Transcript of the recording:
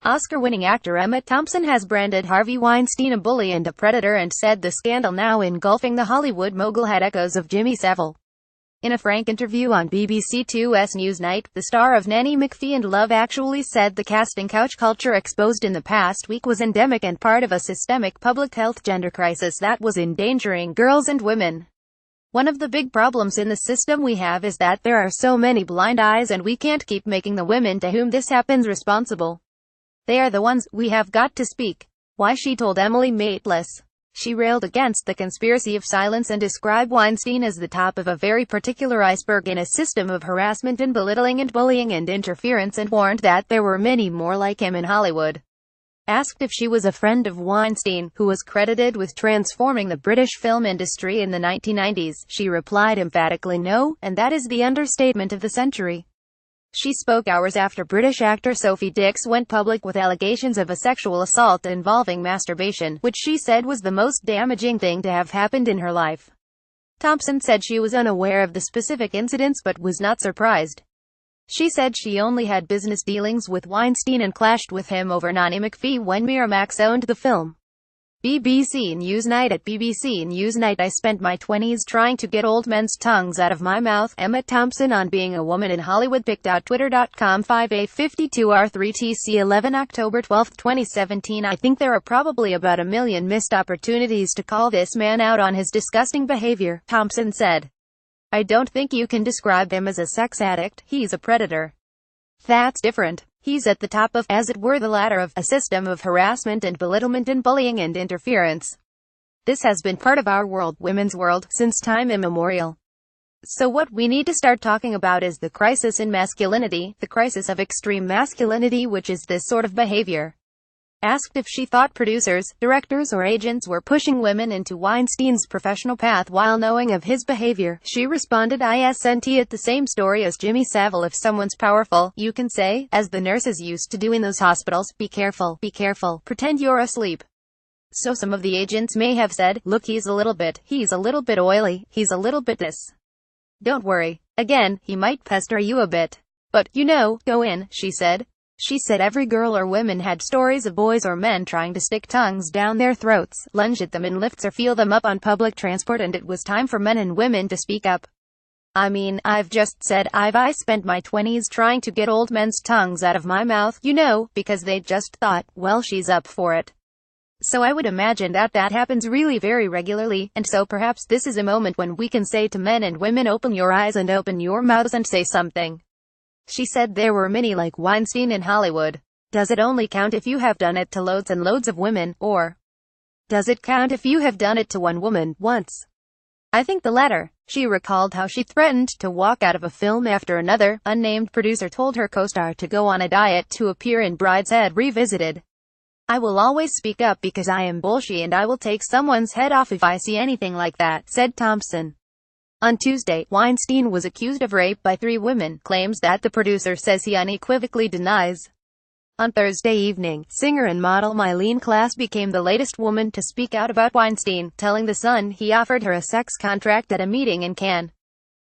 Oscar-winning actor Emma Thompson has branded Harvey Weinstein a bully and a predator and said the scandal now engulfing the Hollywood mogul had echoes of Jimmy Savile. In a frank interview on BBC Two's Newsnight, the star of Nanny McPhee and Love Actually said the casting couch culture exposed in the past week was endemic and part of a systemic public health gender crisis that was endangering girls and women. One of the big problems in the system we have is that there are so many blind eyes and we can't keep making the women to whom this happens responsible. They are the ones we have got to speak. Why, she told Emily Maitlis. She railed against the conspiracy of silence and described Weinstein as the top of a very particular iceberg in a system of harassment and belittling and bullying and interference, and warned that there were many more like him in Hollywood. Asked if she was a friend of Weinstein, who was credited with transforming the British film industry in the 1990s, she replied emphatically no, and that is the understatement of the century. She spoke hours after British actor Sophie Dix went public with allegations of a sexual assault involving masturbation, which she said was the most damaging thing to have happened in her life. Thompson said she was unaware of the specific incidents but was not surprised. She said she only had business dealings with Weinstein and clashed with him over Nanny McPhee when Miramax owned the film. BBC Newsnight. At BBC Newsnight, I spent my 20s trying to get old men's tongues out of my mouth. Emma Thompson on being a woman in Hollywood. Pic.twitter.com 5A52R3TC 11 October 12, 2017. I think there are probably about 1 million missed opportunities to call this man out on his disgusting behavior, Thompson said. I don't think you can describe him as a sex addict. He's a predator. That's different. He's at the top of, as it were the ladder of, a system of harassment and belittlement and bullying and interference. This has been part of our world, women's world, since time immemorial. So what we need to start talking about is the crisis in masculinity, the crisis of extreme masculinity, which is this sort of behavior. Asked if she thought producers, directors or agents were pushing women into Weinstein's professional path while knowing of his behavior, she responded, "Isn't it the same story as Jimmy Savile? If someone's powerful, you can say, as the nurses used to do in those hospitals, be careful, pretend you're asleep. So some of the agents may have said, look, he's a little bit oily, he's a little bit this. Don't worry. Again, he might pester you a bit. But, go in," she said. She said every girl or woman had stories of boys or men trying to stick tongues down their throats, lunge at them in lifts or feel them up on public transport, and it was time for men and women to speak up. I mean, I've just said I spent my 20s trying to get old men's tongues out of my mouth, because they just thought, well, she's up for it. So I would imagine that happens really very regularly, and so perhaps this is a moment when we can say to men and women, open your eyes and open your mouths and say something. She said there were many like Weinstein in Hollywood. Does it only count if you have done it to loads and loads of women, or does it count if you have done it to one woman, once? I think the latter. She recalled how she threatened to walk out of a film after another unnamed producer told her co-star to go on a diet to appear in Brideshead Revisited. I will always speak up because I am bullshit and I will take someone's head off if I see anything like that, said Thompson. On Tuesday, Weinstein was accused of rape by 3 women, claims that the producer says he unequivocally denies. On Thursday evening, singer and model Mylene Klass became the latest woman to speak out about Weinstein, telling The Sun he offered her a sex contract at a meeting in Cannes.